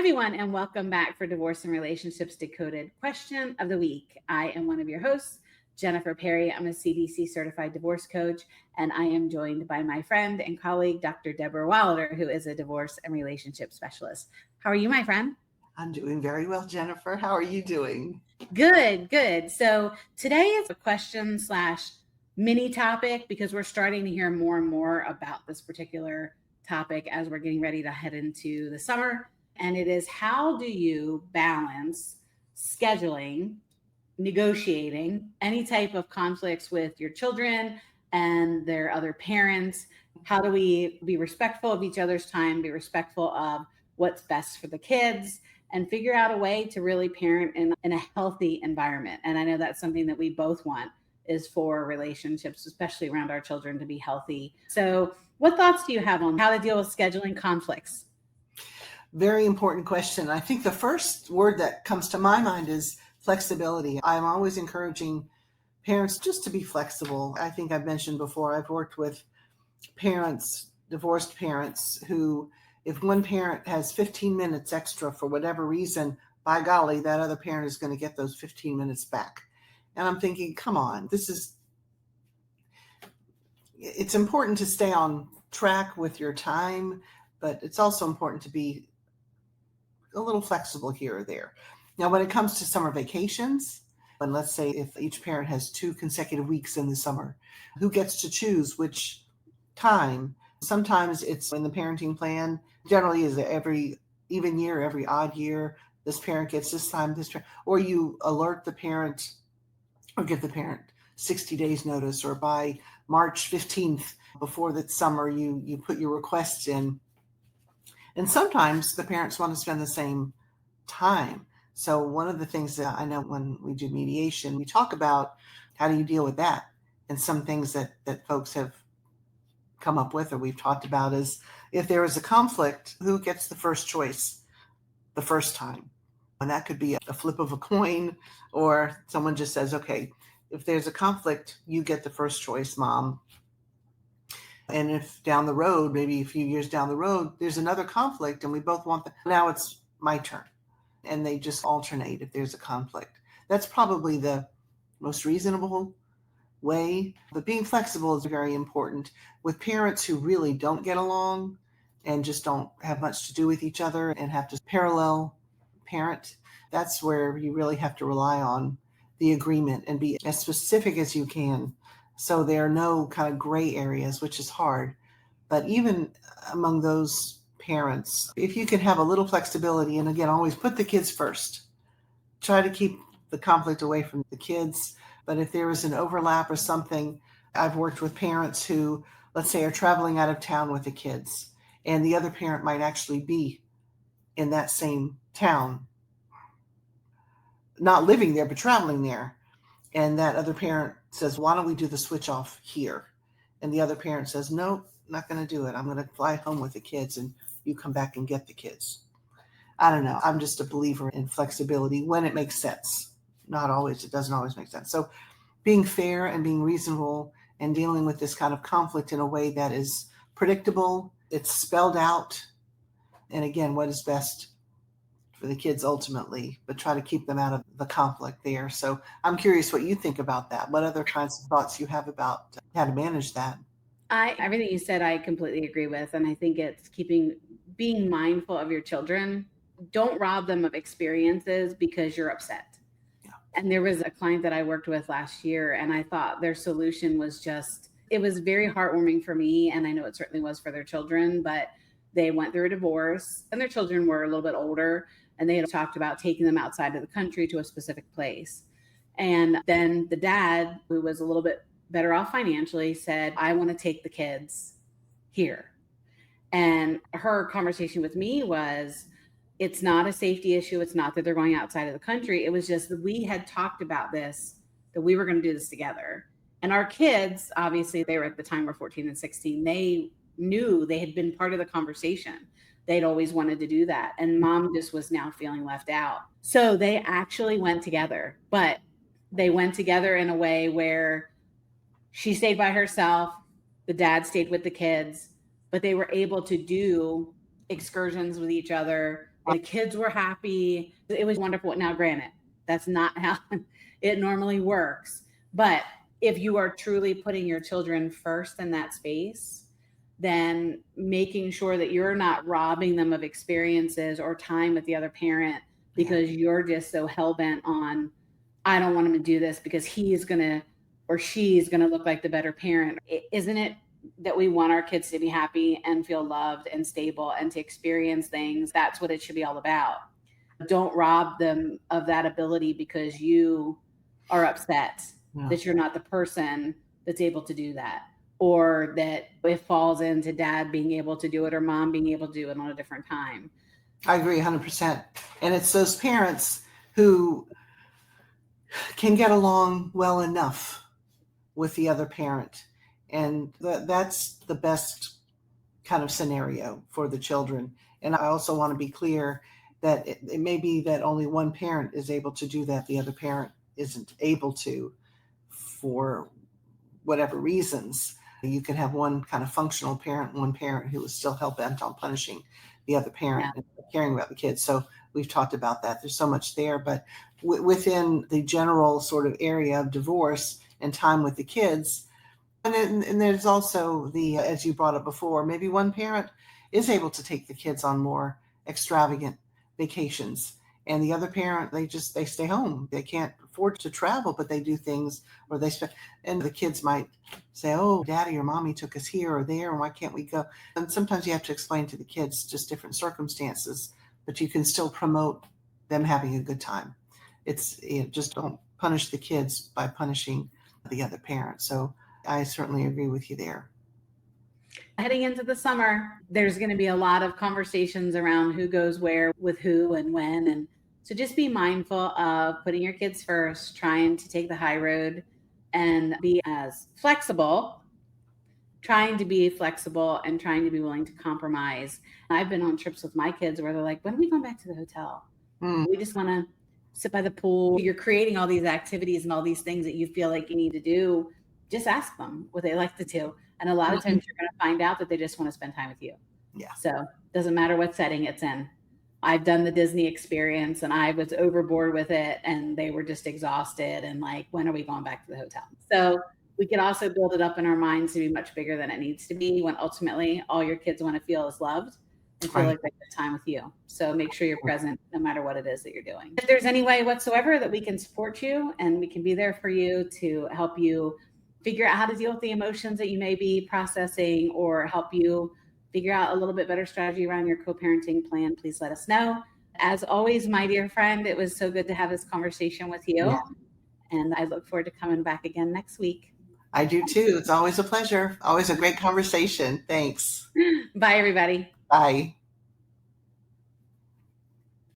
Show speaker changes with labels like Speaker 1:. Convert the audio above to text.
Speaker 1: everyone, and welcome back for Divorce and Relationships Decoded Question of the Week. I am one of your hosts, Jennifer Perri. I'm a CDC Certified Divorce Coach, and I am joined by my friend and colleague, Dr. Deborah Wilder, who is a divorce and relationship specialist. How are you, my friend?
Speaker 2: I'm doing very well, Jennifer. How are you doing?
Speaker 1: Good. So today is a question / mini topic because we're starting to hear more and more about this particular topic as we're getting ready to head into the summer. And it is, how do you balance scheduling, negotiating any type of conflicts with your children and their other parents? How do we be respectful of each other's time, be respectful of what's best for the kids, and figure out a way to really parent in a healthy environment? And I know that's something that we both want, is for relationships, especially around our children, to be healthy. So what thoughts do you have on how to deal with scheduling conflicts?
Speaker 2: Very important question. I think the first word that comes to my mind is flexibility. I'm always encouraging parents just to be flexible. I think I've mentioned before, I've worked with parents, divorced parents, who, if one parent has 15 minutes extra for whatever reason, by golly, that other parent is going to get those 15 minutes back. And I'm thinking, come on, it's important to stay on track with your time, but it's also important to be a little flexible here or there. Now, when it comes to summer vacations, and let's say if each parent has 2 consecutive weeks in the summer, who gets to choose which time? Sometimes it's in the parenting plan, generally is every even year, every odd year, this parent gets this time, or you alert the parent or give the parent 60 days notice, or by March 15th, before the summer, you put your requests in. And sometimes the parents want to spend the same time. So one of the things that I know when we do mediation, we talk about how do you deal with that? And some things that folks have come up with or we've talked about is, if there is a conflict, who gets the first choice the first time? And that could be a flip of a coin, or someone just says, okay, if there's a conflict, you get the first choice, mom. And if down the road, maybe a few years down the road, there's another conflict and we both want now it's my turn. And they just alternate if there's a conflict. That's probably the most reasonable way. But being flexible is very important with parents who really don't get along and just don't have much to do with each other and have to parallel parent. That's where you really have to rely on the agreement and be as specific as you can, so there are no kind of gray areas, which is hard. But even among those parents, if you can have a little flexibility, and again, always put the kids first. Try to keep the conflict away from the kids. But if there is an overlap or something, I've worked with parents who, let's say, are traveling out of town with the kids, and the other parent might actually be in that same town, not living there, but traveling there. And that other parent says, why don't we do the switch off here? And the other parent says, no, not going to do it. I'm going to fly home with the kids and you come back and get the kids. I don't know. I'm just a believer in flexibility when it makes sense. Not always. It doesn't always make sense. So being fair and being reasonable and dealing with this kind of conflict in a way that is predictable, it's spelled out. And again, what is best for the kids ultimately, but try to keep them out of the conflict there. So I'm curious what you think about that. What other kinds of thoughts you have about how to manage that?
Speaker 1: Everything you said, I completely agree with. And I think it's being mindful of your children. Don't rob them of experiences because you're upset.
Speaker 2: Yeah.
Speaker 1: And there was a client that I worked with last year, and I thought their solution was it was very heartwarming for me. And I know it certainly was for their children, but they went through a divorce and their children were a little bit older, and they had talked about taking them outside of the country to a specific place. And then the dad, who was a little bit better off financially, said, I want to take the kids here. And her conversation with me was, it's not a safety issue. It's not that they're going outside of the country. It was just that we had talked about this, that we were going to do this together. And our kids, obviously, they were at the time were 14 and 16. They knew, they had been part of the conversation. They'd always wanted to do that. And mom just was now feeling left out. So they actually went together, but they went together in a way where she stayed by herself. The dad stayed with the kids, but they were able to do excursions with each other, The kids were happy. It was wonderful. Now, granted, that's not how it normally works. But if you are truly putting your children first in that space, then making sure that you're not robbing them of experiences or time with the other parent because you're just so hell-bent on, I don't want him to do this because he's going to or she's going to look like the better parent. Isn't it that we want our kids to be happy and feel loved and stable and to experience things? That's what it should be all about. Don't rob them of that ability because you are upset that you're not the person that's able to do that, or that it falls into dad being able to do it or mom being able to do it on a different time.
Speaker 2: I agree 100%. And it's those parents who can get along well enough with the other parent. And that's the best kind of scenario for the children. And I also want to be clear that it may be that only one parent is able to do that. The other parent isn't able to for whatever reasons. You can have one kind of functional parent, one parent who is still hell-bent on punishing the other parent and caring about the kids. So we've talked about that. There's so much there, but within the general sort of area of divorce and time with the kids, and there's also the, as you brought up before, maybe one parent is able to take the kids on more extravagant vacations, and the other parent, they stay home. They can't afford to travel, but they do things, or they spend, and the kids might say, oh, daddy or mommy took us here or there, and why can't we go? And sometimes you have to explain to the kids just different circumstances, but you can still promote them having a good time. It's just don't punish the kids by punishing the other parent. So I certainly agree with you there.
Speaker 1: Heading into the summer, there's going to be a lot of conversations around who goes where with who and when. And so just be mindful of putting your kids first, trying to take the high road and be as flexible, trying to be flexible and trying to be willing to compromise. I've been on trips with my kids where they're like, when are we going back to the hotel? We just want to sit by the pool. You're creating all these activities and all these things that you feel like you need to do. Just ask them what they like to do. And a lot of times you're going to find out that they just want to spend time with you.
Speaker 2: Yeah.
Speaker 1: So it doesn't matter what setting it's in. I've done the Disney experience and I was overboard with it and they were just exhausted and like, when are we going back to the hotel? So we can also build it up in our minds to be much bigger than it needs to be when ultimately all your kids want to feel is loved and feel like they get time with you. So make sure you're present no matter what it is that you're doing. If there's any way whatsoever that we can support you and we can be there for you to help you figure out how to deal with the emotions that you may be processing or help you figure out a little bit better strategy around your co-parenting plan, please let us know. As always, my dear friend, it was so good to have this conversation with you. Yeah. And I look forward to coming back again next week.
Speaker 2: I do too. It's always a pleasure. Always a great conversation. Thanks.
Speaker 1: Bye, everybody.
Speaker 2: Bye.